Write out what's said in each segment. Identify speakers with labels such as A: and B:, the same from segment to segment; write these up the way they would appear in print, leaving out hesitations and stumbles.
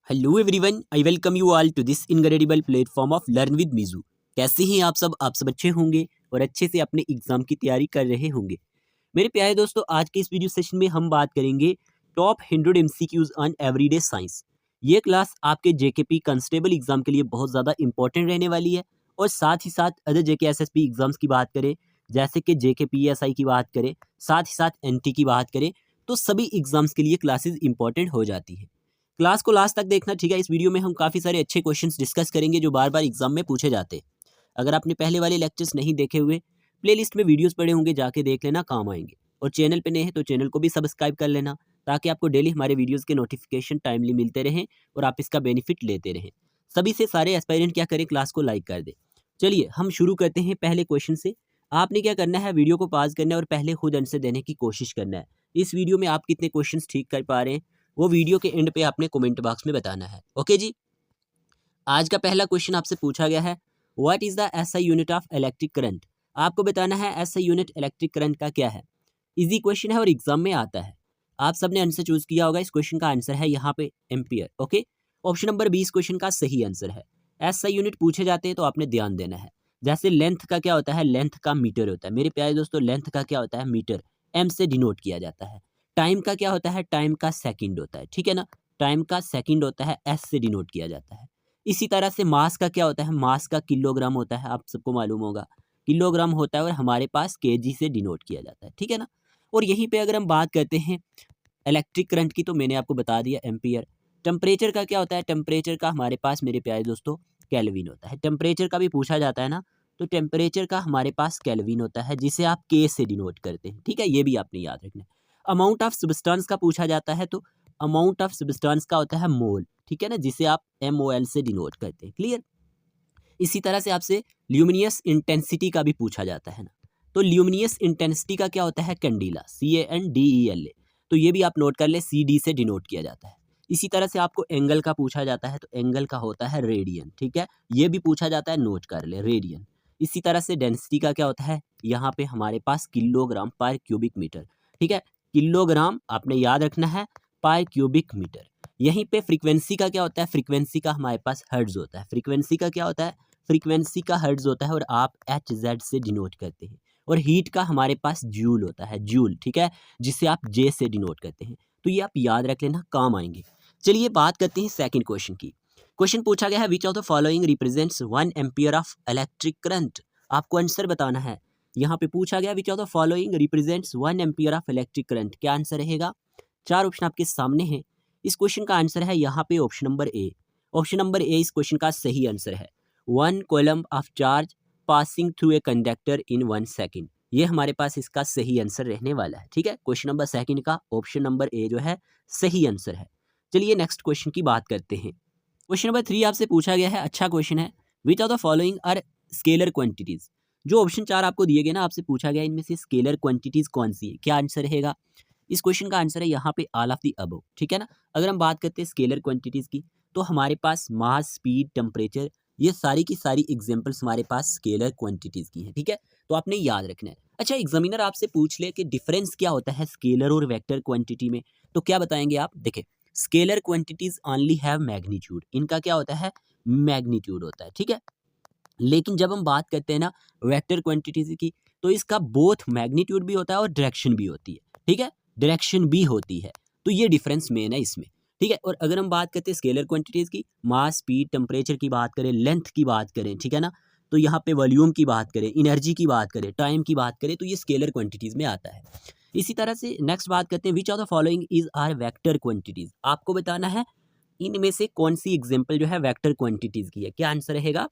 A: Hello everyone, I welcome you all to this incredible platform of learn with मीजू। कैसे हैं आप सब अच्छे होंगे और अच्छे से अपने एग्जाम की तैयारी कर रहे होंगे। मेरे प्यारे दोस्तों, आज के इस वीडियो सेशन में हम बात करेंगे top 100 MCQs on everyday science. ये क्लास आपके जेकेपी कांस्टेबल एग्जाम के लिए बहुत ज़्यादा इंपॉर्टेंट रहने वाली है और साथ ही साथ अदर जेके एसएसपी एग्जाम्स की बात करें, जैसे कि जेके पीएसआई की बात करें, साथ ही साथ एनटी की बात करें, तो सभी एग्जाम्स के लिए क्लासेज इंपॉर्टेंट हो जाती है। क्लास को लास्ट तक देखना, ठीक है। इस वीडियो में हम काफ़ी सारे अच्छे क्वेश्चंस डिस्कस करेंगे जो बार बार एग्जाम में पूछे जाते हैं। अगर आपने पहले वाले लेक्चर्स नहीं देखे हुए, प्लेलिस्ट में वीडियोस पड़े होंगे, जाके देख लेना, काम आएंगे। और चैनल पे नए हैं तो चैनल को भी सब्सक्राइब कर लेना, ताकि आपको डेली हमारे वीडियोस के नोटिफिकेशन टाइमली मिलते रहें और आप इसका बेनिफिट लेते रहें। सभी से सारे एस्पायरेंट क्या करें, क्लास को लाइक कर दें। चलिए हम शुरू करते हैं पहले क्वेश्चन से। आपने क्या करना है, वीडियो को पॉज करना है और पहले खुद आंसर देने की कोशिश करना है। इस वीडियो में आप कितने क्वेश्चन ठीक कर पा रहे हैं वो वीडियो के एंड पे आपने कमेंट बॉक्स में बताना है। ओके जी। आज का पहला क्वेश्चन आपसे पूछा गया है, what is the SI unit of electric current. आपको बताना है एसआई यूनिट इलेक्ट्रिक करंट का क्या है। इजी क्वेश्चन है और एग्जाम में आता है। आप सबने आंसर चूज किया होगा। इस क्वेश्चन का आंसर है यहाँ पे ampere. Okay, option number 20 question का सही आंसर है। एसआई यूनिट पूछे जाते हैं तो आपने ध्यान देना है। जैसे लेंथ का क्या होता है, लेंथ का मीटर होता है। मेरे प्यारे दोस्तों, लेंथ का क्या होता है, मीटर, एम से डिनोट किया जाता है। टाइम का क्या होता है, टाइम का सेकंड होता है, ठीक है ना। टाइम का सेकंड होता है, एस से डिनोट किया जाता है। इसी तरह से मास का क्या होता है, मास का किलोग्राम होता है। आप सबको मालूम होगा किलोग्राम होता है और हमारे पास केजी से डिनोट किया जाता है, ठीक है ना। और यहीं पे अगर हम बात करते हैं इलेक्ट्रिक करंट की, तो मैंने आपको बता दिया एम्पियर। टेम्परेचर का क्या होता है, टेम्परेचर का हमारे पास मेरे प्यारे दोस्तों केल्विन होता है। टेम्परेचर का भी पूछा जाता है ना, तो टेम्परेचर का हमारे पास केल्विन होता है, जिसे आप के से डिनोट करते हैं, ठीक है। ये भी आपने याद रखना है। अमाउंट ऑफ सब्सटेंस का पूछा जाता है, तो अमाउंट ऑफ सब्सटेंस का होता है मोल, ठीक है ना, जिसे आप MOL से डिनोट करते हैं। क्लियर। इसी तरह से आपसे ल्यूमिनियस इंटेंसिटी का भी पूछा जाता है ना, तो ल्यूमिनियस इंटेंसिटी का क्या होता है, कैंडिला, CANDELA। तो ये भी आप नोट कर ले, CD से डिनोट किया जाता है। इसी तरह से आपको एंगल का पूछा जाता है, तो एंगल का होता है रेडियन, ठीक है। ये भी पूछा जाता है, नोट कर ले, रेडियन। इसी तरह से डेंसिटी का क्या होता है, यहाँ पे हमारे पास किलोग्राम पर क्यूबिक मीटर, ठीक है। किलोग्राम आपने याद रखना है, पर क्यूबिक मीटर। यहीं पे फ्रीक्वेंसी का क्या होता है, फ्रीक्वेंसी का हमारे पास हर्ट्ज होता है। फ्रीक्वेंसी का क्या होता है, फ्रीक्वेंसी का हर्ट्ज होता है और आप HZ से डिनोट करते हैं। और हीट का हमारे पास जूल होता है, जूल, ठीक है, जिसे आप J से डिनोट करते हैं। तो ये आप याद रख लेना, काम आएंगे। चलिए बात करते हैं सेकंड क्वेश्चन की। क्वेश्चन पूछा गया है, which of the following represents 1 ampere of electric current. आपको आंसर बताना है। यहाँ पे पूछा गया, which of the following represents 1 ampere of electric current. क्या आंसर रहेगा। 4 ऑप्शन आपके सामने हैं। इस क्वेश्चन का आंसर है यहाँ पे option number A. Option number A इस क्वेश्चन का सही आंसर है। 1 coulomb of charge passing through a conductor in 1 second. ये हमारे पास इसका सही आंसर रहने वाला है, ठीक है। क्वेश्चन नंबर सेकंड का ऑप्शन नंबर ए जो है सही आंसर है। चलिए नेक्स्ट क्वेश्चन की बात करते हैं। क्वेश्चन नंबर 3 आपसे पूछा गया है, अच्छा क्वेश्चन है। Which of the following are scalar quantities. जो ऑप्शन 4 आपको दिए गए ना, आपसे पूछा गया इनमें से स्केलर क्वांटिटीज कौन सी है। क्या आंसर रहेगा। इस क्वेश्चन का आंसर है यहाँ पे ऑल ऑफ द अबव, ठीक है ना। अगर हम बात करते हैं स्केलर क्वांटिटीज की, तो हमारे पास मास, स्पीड, टेम्परेचर, ये सारी की सारी एग्जांपल्स हमारे पास स्केलर क्वांटिटीज की हैं, ठीक है। तो आपने याद रखना है। अच्छा, एग्जामिनर आपसे पूछ ले कि डिफरेंस क्या होता है स्केलर और वेक्टर क्वांटिटी में, तो क्या बताएंगे आप। देखिए, scalar quantities only have magnitude. इनका क्या होता है, मैग्नीट्यूड होता है, ठीक है। लेकिन जब हम बात करते हैं ना वेक्टर क्वांटिटीज की, तो इसका बोथ मैग्नीट्यूड भी होता है और डायरेक्शन भी होती है, ठीक है। डायरेक्शन भी होती है, तो ये डिफरेंस मेन है इसमें, ठीक है। और अगर हम बात करते हैं स्केलर क्वांटिटीज की, मास, स्पीड, टेम्परेचर की बात करें, लेंथ की बात करें, ठीक है ना, तो यहाँ पे वॉल्यूम की बात करें, एनर्जी की बात करें, टाइम की बात करें, तो ये स्केलर क्वांटिटीज में आता है। इसी तरह से नेक्स्ट बात करते हैं, which of the following is are vector quantities. आपको बताना है इनमें से कौन सी एग्जाम्पल जो है वेक्टर क्वांटिटीज की है। क्या आंसर रहेगा।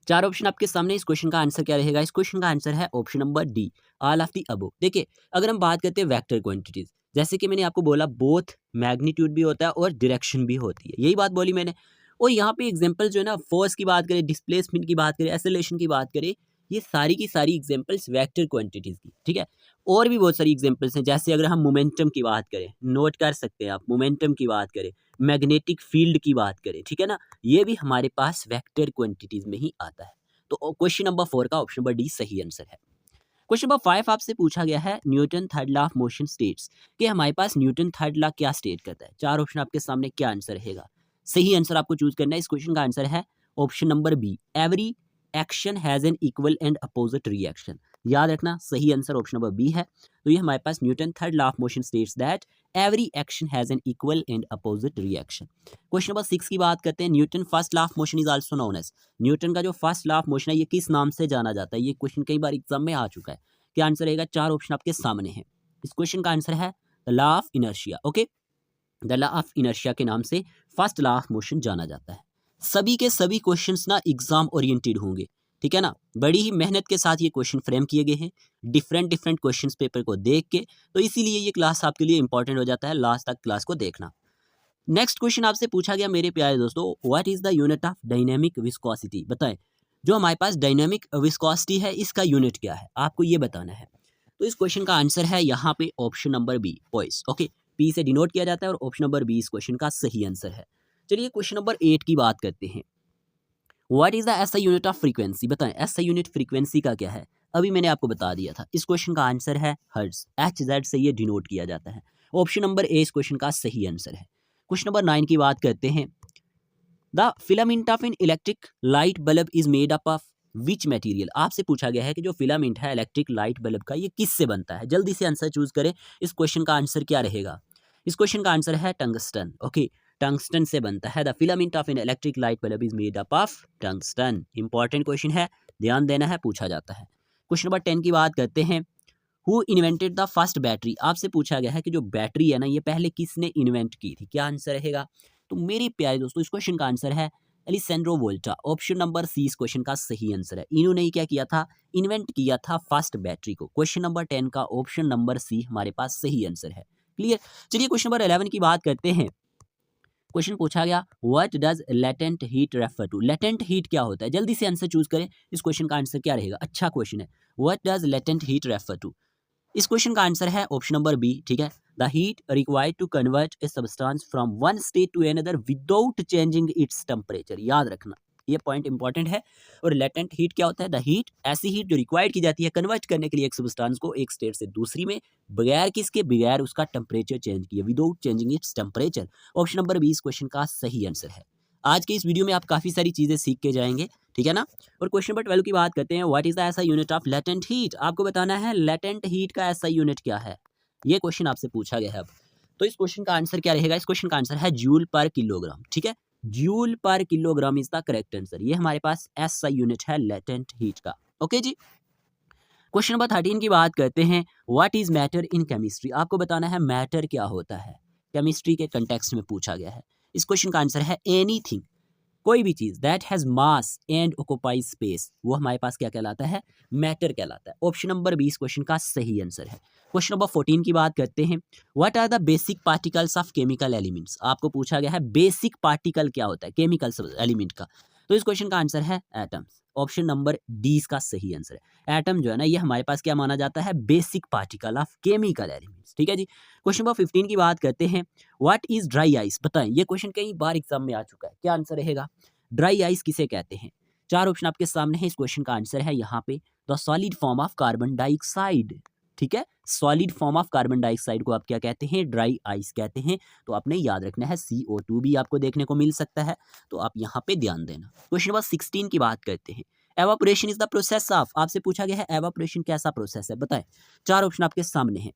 A: 4 ऑप्शन आपके सामने। इस क्वेश्चन का आंसर क्या रहेगा। इस क्वेश्चन का आंसर है option number D, all of the above. देखिए, अगर हम बात करते हैं वेक्टर क्वांटिटीज, जैसे कि मैंने आपको बोला बोथ मैग्नीट्यूड भी होता है और डायरेक्शन भी होती है, यही बात बोली मैंने। और यहाँ पे एग्जांपल जो है ना, फोर्स की बात करें, डिस्प्लेसमेंट की बात करें, एक्सेलरेशन की बात करें, ये सारी की सारी एग्जांपल्स वेक्टर क्वांटिटीज की, ठीक है। और भी बहुत सारी एग्जांपल्स हैं, जैसे अगर हम मोमेंटम की बात करें, नोट कर सकते हैं आप, मोमेंटम की बात करें, मैग्नेटिक फील्ड की बात करें, ठीक है ना, ये भी हमारे पास वेक्टर क्वांटिटीज में ही आता है। तो क्वेश्चन नंबर 4 का ऑप्शन नंबर डी सही आंसर है। क्वेश्चन नंबर 5 आपसे पूछा गया है, Newton third law of motion states, कि हमारे पास न्यूटन थर्ड लॉ क्या स्टेट करता है। 4 ऑप्शन आपके सामने, क्या आंसर रहेगा। सही आंसर आपको चूज करना है। इस क्वेश्चन का आंसर है option number B, every action has an equal and opposite reaction. याद रखना, सही आंसर ऑप्शन नंबर बी है। तो ये हमारे पास Newton third law of motion states that every action has an equal and opposite reaction. Question number 6 की बात करते हैं। Newton first law of motion is also known as, Newton का जो फर्स्ट लॉ ऑफ मोशन है ये किस नाम से जाना जाता है? ये क्वेश्चन कई बार एग्जाम में आ चुका है। क्या आंसर रहेगा? 4 ऑप्शन आपके सामने हैं। इस क्वेश्चन का आंसर है the law of inertia. Okay, the law of inertia के नाम से फर्स्ट लॉ ऑफ मोशन जाना जाता है। सभी के सभी क्वेश्चंस ना एग्जाम ओरिएंटेड होंगे, ठीक है ना। बड़ी ही मेहनत के साथ ये क्वेश्चन फ्रेम किए गए हैं, डिफरेंट क्वेश्चंस पेपर को देख के, तो इसीलिए ये क्लास आपके लिए इंपॉर्टेंट हो जाता है। लास्ट तक क्लास को देखना। नेक्स्ट क्वेश्चन आपसे पूछा गया मेरे प्यारे दोस्तों, what is the unit of dynamic viscosity? बताएं, जो हमारे पास डायनेमिक विस्कोसिटी है इसका यूनिट क्या है, आपको ये बताना है। तो इस क्वेश्चन का आंसर है यहाँ पे option number B, poise. Okay, P से डिनोट किया जाता है और ऑप्शन नंबर बी इस क्वेश्चन का सही आंसर है। चलिए क्वेश्चन नंबर 8 की बात करते हैं। What is the SI unit of frequency? बताएं, एसआई यूनिट फ्रीक्वेंसी का क्या है? अभी मैंने आपको बता दिया था। इस क्वेश्चन का आंसर है हर्ट्ज, HZ से ये डिनोट किया जाता है। ऑप्शन नंबर ए इस क्वेश्चन का सही आंसर है। क्वेश्चन नंबर 9 की बात करते हैं। The filament of an electric light bulb is made up of which material? आपसे पूछा गया है कि जो फिलामेंट है इलेक्ट्रिक लाइट बल्ब का ये किससे बनता है? जल्दी से आंसर चूज करें। इस क्वेश्चन का आंसर क्या रहेगा? इस क्वेश्चन का आंसर है टंगस्टन। ओके, टंगस्टन से बनता है। The filament of an electric light bulb is made up of tungsten. Important question है, ध्यान देना है, पूछा जाता है। क्वेश्चन नंबर 10 की बात करते हैं। Who invented the first battery? आपसे पूछा गया है कि जो बैटरी है ना ये पहले किसने इन्वेंट की थी? क्या आंसर रहेगा? तो मेरे प्यारे दोस्तों इस क्वेश्चन का आंसर है एलिसेंड्रो वोल्टा। ऑप्शन नंबर सी इस क्वेश्चन का सही आंसर है। इन्होंने ही क्या किया था? इन्वेंट किया था फर्स्ट बैटरी को। क्वेश्चन नंबर 10 का ऑप्शन नंबर सी हमारे पास सही आंसर है। क्लियर। चलिए क्वेश्चन नंबर 11 की बात करते हैं। क्वेश्चन पूछा गया what does latent heat refer to? Latent heat क्या होता है? जल्दी से आंसर चूज करें। इस क्वेश्चन का आंसर क्या रहेगा? अच्छा क्वेश्चन है। What does latent heat refer to? इस क्वेश्चन का आंसर है ऑप्शन नंबर बी, ठीक है। The heat required to convert a substance from one state to another without changing its temperature. याद रखना, ये पॉइंट इंपॉर्टेंट है। और लेटेंट हीट क्या होता है? द हीट, ऐसी हीट जो रिक्वायर्ड की जाती है कन्वर्ट करने के लिए एक सब्सटेंस को एक स्टेट से दूसरी में, बगैर किसके? बगैर उसका टेम्परेचर चेंज किए, without changing its temperature. Option number B इस क्वेश्चन का सही आंसर है। आज के इस वीडियो में आप काफी सारी चीजें सीख के जाएंगे, ठीक है ना। और क्वेश्चन नंबर 12 की बात करते हैं। व्हाट इज द ऐसा यूनिट ऑफ लेटेंट हीट? आपको बताना है लेटेंट हीट का ऐसा यूनिट क्या है। ये क्वेश्चन आपसे पूछा गया है अब। तो इस क्वेश्चन का आंसर क्या रहेगा? इस क्वेश्चन का आंसर है जूल पर किलोग्राम, ठीक है। जूल पर kilogram is the correct answer. ये हमारे पास ऐसा यूनिट है लेटेंट हीट का। ओके जी। क्वेश्चन नंबर 13 की बात करते हैं। What is matter in chemistry? आपको बताना है मैटर क्या होता है। केमिस्ट्री के कंटेक्स्ट में पूछा गया है। इस क्वेश्चन का आंसर है एनीथिंग, कोई भी चीज that has mass and occupies space, वो हमारे पास क्या कहलाता है? मैटर कहलाता है। ऑप्शन नंबर 20 क्वेश्चन का सही आंसर है। क्वेश्चन नंबर 14 की बात करते हैं। What are the basic particles of chemical elements? आपको पूछा गया है बेसिक पार्टिकल क्या होता है केमिकल एलिमेंट का। तो इस क्वेश्चन का आंसर है एटम्स। ऑप्शन नंबर डी इसका सही आंसर है। एटम जो है ना ये हमारे पास क्या माना जाता है? Basic particle of chemical elements, ठीक है जी। क्वेश्चन नंबर 15 की बात करते हैं। What is dry ice? बताएं, ये क्वेश्चन कई बार एग्जाम में आ चुका है। क्या आंसर रहेगा? ड्राई आइस किसे कहते हैं? 4 ऑप्शन आपके सामने है। इस क्वेश्चन का आंसर है यहाँ पे the solid form of carbon dioxide, ठीक है। Solid form of carbon dioxide को आप क्या कहते हैं? ड्राई आइस कहते हैं। तो आपने याद रखना है। CO2 भी आपको देखने को मिल सकता है, तो आप यहाँ पे ध्यान देना। क्वेश्चन नंबर 16 की बात करते हैं। Evaporation is the process of, आपसे पूछा गया है एवापोरेशन कैसा प्रोसेस है? बताएं। 4 ऑप्शन आपके सामने है।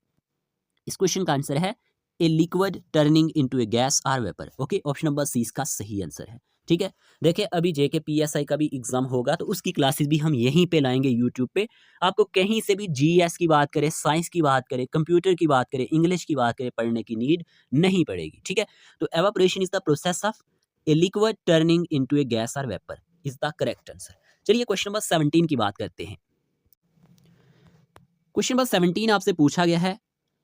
A: इस क्वेश्चन का आंसर है a liquid turning into a gas और vapour. Okay, option number C इसका सही आंसर है, ठीक है। देखिए अभी JK PSI का भी एग्जाम होगा तो उसकी क्लासेस भी हम यहीं पे लाएंगे यूट्यूब पे। आपको कहीं से भी GS की बात करें, साइंस की बात करें, कंप्यूटर की बात करें, इंग्लिश की बात करें, पढ़ने की नीड नहीं पड़ेगी, ठीक है। तो evaporation is the process of a liquid turning into a gas और vapour is the correct answer. चलिए क्वेश्चन नंबर 17 की बात करते हैं। क्वेश्चन नंबर 17 आपसे पूछा गया है।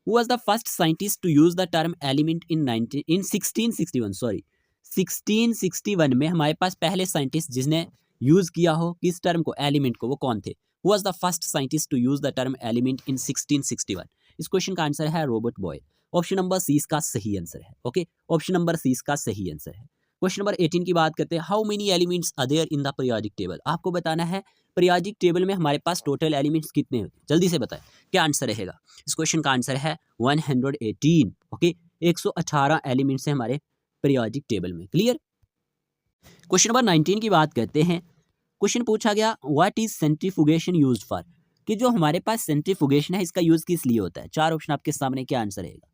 A: Who was the first scientist to use the term element in 1661? Sorry 1661 में हमारे पास पहले साइंटिस्ट जिसने यूज किया हो किस टर्म को? एलिमेंट को, वो कौन थे? Who was the first scientist to use the term element in 1661? इस क्वेश्चन का आंसर है Robert Boyle. Option number C इसका सही आंसर है। ओके, ऑप्शन नंबर सी इसका सही आंसर है। क्वेश्चन नंबर 18 की बात करते हैं। How many elements are there in the periodic table? आपको बताना है पीरियोडिक टेबल में हमारे पास टोटल एलिमेंट्स कितने होते हैं? जल्दी से बताएं, क्या आंसर रहेगा? इस क्वेश्चन का आंसर है 118। ओके, 118 एलिमेंट्स हैं हमारे पीरियोडिक टेबल में। क्लियर। क्वेश्चन नंबर 19 की बात करते हैं। क्वेश्चन पूछा गया what is centrifugation used for, कि जो हमारे पास सेंट्रीफ्यूगेशन है इसका यूज किस लिए होता है। चार ऑप्शन आपके सामने, क्या आंसर रहेगा।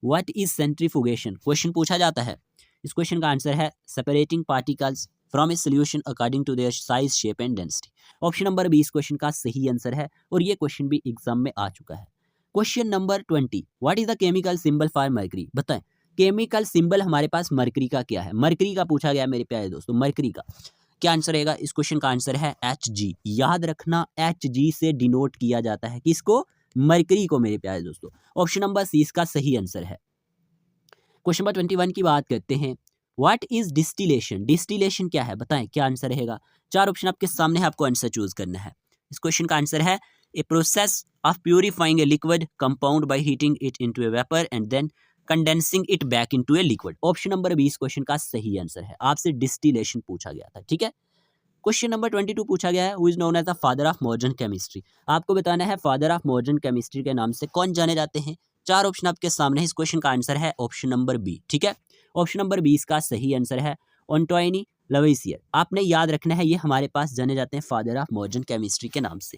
A: व्हाट इज सेंट्रीफ्यूगेशन क्वेश्चन पूछा जाता है। इस क्वेश्चन का आंसर है separating particles from a solution according to their size, shape and density. Option number 20 question का सही आंसर है और ये क्वेश्चन भी एग्जाम में आ चुका है। Question number 20 what is the chemical symbol for mercury, बताएं केमिकल सिंबल हमारे पास मरकरी का क्या है। मरकरी का पूछा गया मेरे प्यारे दोस्तों, मरकरी का क्या आंसर रहेगा। इस क्वेश्चन का आंसर है Hg। याद रखना Hg से डिनोट किया जाता है किसको, मरकरी को मेरे प्यारे दोस्तों। ऑप्शन नंबर सी इसका सही आंसर है। क्वेश्चन नंबर 21 की बात करते हैं। व्हाट इज डिस्टिलेशन, डिस्टिलेशन क्या है बताएं, क्या आंसर रहेगा। चार ऑप्शन आपके सामने है, आपको आंसर चूज करना है। इस क्वेश्चन का आंसर है a process of purifying a liquid compound by heating it into a vapour and then condensing it back into a liquid. Option number 20 question का सही आंसर है। आपसे डिस्टिलेशन पूछा गया था, ठीक है। क्वेश्चन नंबर 22 पूछा गया है who is known as the father of modern chemistry. आपको बताना है फादर ऑफ मॉडर्न केमिस्ट्री के नाम से कौन जाने जाते हैं। चार ऑप्शन आपके सामने है। इस क्वेश्चन का आंसर है ऑप्शन नंबर बी, ठीक है। ऑप्शन नंबर 20 का सही आंसर है एंटोनी लवेसियर। आपने याद रखना है ये हमारे पास जाने जाते हैं फादर ऑफ मॉडर्न केमिस्ट्री के नाम से।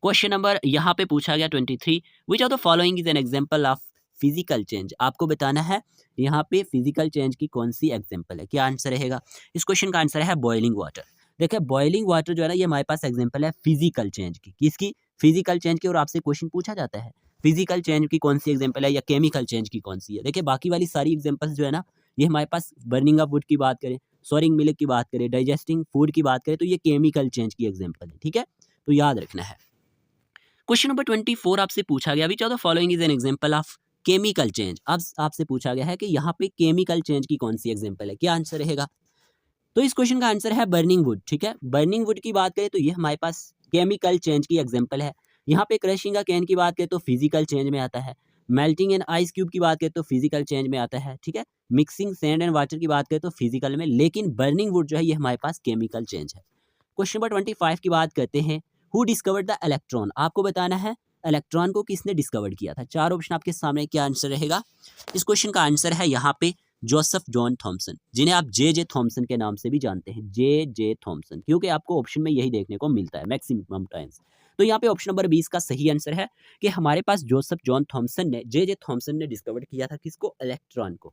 A: क्वेश्चन नंबर यहाँ पे पूछा गया 23 विच of the following is an example of physical change. आपको बताना है यहाँ पे फिजिकल चेंज की कौन सी एग्जांपल है, क्या आंसर रहेगा। इस क्वेश्चन का आंसर है बॉइलिंग वाटर। देखिए बॉइलिंग वाटर जो है ना ये हमारे पास एग्जांपल है फिजिकल चेंज की, किसकी, फिजिकल चेंज की। और आपसे क्वेश्चन पूछा जाता है फिजिकल चेंज की कौन सी एग्जांपल है या केमिकल चेंज की कौन सी है। देखिए बाकी वाली सारी एग्जांपल्स जो है ना ये हमारे पास बर्निंग ऑफ वुड की बात करें, सोरिंग मिल्क की बात करें, डाइजेस्टिंग फूड की बात करें तो ये केमिकल चेंज की एग्जांपल है, ठीक है। तो याद रखना है। क्वेश्चन नंबर 24 आपसे पूछा गया which of the following is an example of chemical change. अब आपसे पूछा गया है कि यहाँ पे केमिकल चेंज की कौन सी एग्जांपल है, क्या आंसर रहेगा। तो इस क्वेश्चन का आंसर है बर्निंग वुड, ठीक है। बर्निंग वुड की बात करें तो ये हमारे पास केमिकल चेंज की एग्जांपल है। यहाँ पे क्रशिंग का कैन की बात करें तो फिजिकल चेंज में आता है। मेल्टिंग एंड आइस क्यूब की बात करें तो फिजिकल चेंज में आता है, ठीक है। मिक्सिंग सैंड एंड वाटर की बात करें तो फिजिकल में, लेकिन बर्निंग वुड जो है ये हमारे पास केमिकल चेंज है। क्वेश्चन नंबर 25 की बात करते हैं हु डिस्कवर्ड द इलेक्ट्रॉन। आपको बताना है इलेक्ट्रॉन को किसने डिस्कवर किया था। चार ऑप्शन आपके सामने, क्या आंसर रहेगा। इस क्वेश्चन का आंसर है यहाँ पे जोसेफ जॉन थॉमसन, जिन्हें आप जे थॉमसन के नाम से भी जानते हैं, जे थॉमसन, क्योंकि आपको ऑप्शन में यही देखने को मिलता है मैक्सिमम टाइम्स। तो यहाँ पे ऑप्शन नंबर 20 का सही आंसर है कि हमारे पास जोसेफ जॉन थॉमसन ने, जे थॉमसन ने डिस्कवर किया था किसको, इलेक्ट्रॉन को।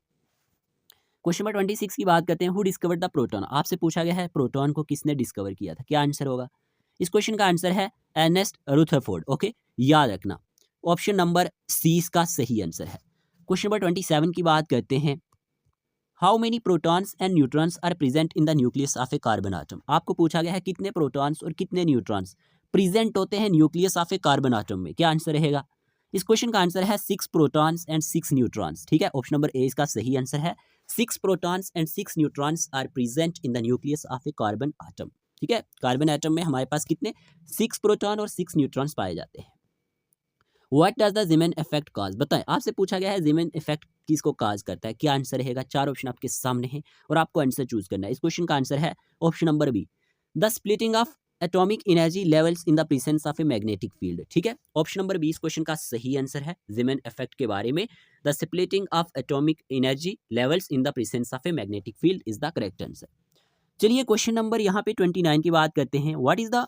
A: क्वेश्चन नंबर 26 की बात करते हैं हु डिस्कवर्ड द प्रोटॉन। आपसे पूछा गया है प्रोटॉन को किसने डिस्कवर किया था, क्या आंसर होगा। इस क्वेश्चन का आंसर है अर्नेस्ट रुथरफोर्ड, ओके। याद रखना ऑप्शन नंबर सी इसका सही आंसर है। क्वेश्चन नंबर 27 की बात करते हैं how many protons and neutrons are present in the nucleus of a carbon atom. आपको पूछा गया है कितने प्रोटॉन्स और कितने न्यूट्रॉन्स प्रेजेंट होते हैं nucleus of a carbon atom में, क्या आंसर रहेगा। इस क्वेश्चन का आंसर है 6 प्रोटॉन्स एंड 6 न्यूट्रॉन्स, ठीक है। ऑप्शन नंबर ए इसका सही आंसर है 6 protons and 6 neutrons are present in the nucleus of a carbon atom, ठीक है। कार्बन आटम में हमारे पास कितने 6 प्रोटॉन और 6 न्यूट्रॉन्स पाए जाते हैं। What does the Zeeman effect cause, बताएं। आपसे पूछा गया है जीमेन इफेक्ट किसको काज करता है, क्या आंसर रहेगा। चार ऑप्शन आपके सामने हैं और आपको आंसर चूज करना है। इस क्वेश्चन का आंसर है option number be the splitting of atomic energy levels in the presence of a magnetic field, ठीक है। ऑप्शन नंबर 20 क्वेश्चन का सही आंसर है जीमेन इफेक्ट के बारे में, the splitting of atomic energy levels in the presence of a magnetic field is the correct answer. चलिए question number यहाँ पे 29 की बात करते हैं what is the